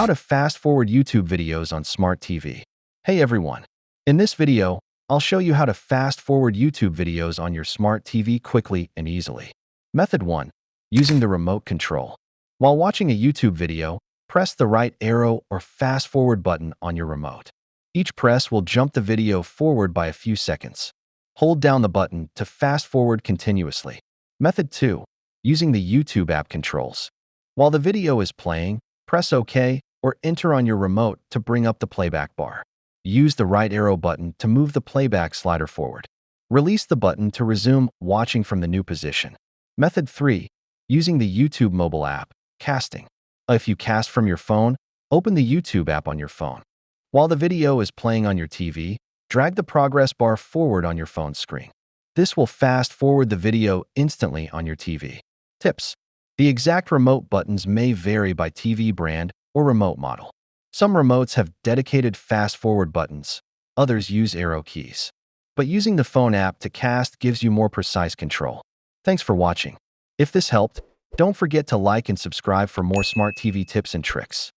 How to fast-forward YouTube videos on Smart TV. Hey everyone! In this video, I'll show you how to fast-forward YouTube videos on your Smart TV quickly and easily. Method 1. Using the remote control. While watching a YouTube video, press the right arrow or fast-forward button on your remote. Each press will jump the video forward by a few seconds. Hold down the button to fast-forward continuously. Method 2. Using the YouTube app controls. While the video is playing, press OK or enter on your remote to bring up the playback bar. Use the right arrow button to move the playback slider forward. Release the button to resume watching from the new position. Method 3. Using the YouTube mobile app, casting. If you cast from your phone, open the YouTube app on your phone. While the video is playing on your TV, drag the progress bar forward on your phone screen. This will fast forward the video instantly on your TV. Tips. The exact remote buttons may vary by TV brand or remote model. Some remotes have dedicated fast-forward buttons, others use arrow keys. But using the phone app to cast gives you more precise control. Thanks for watching. If this helped, don't forget to like and subscribe for more Smart TV tips and tricks.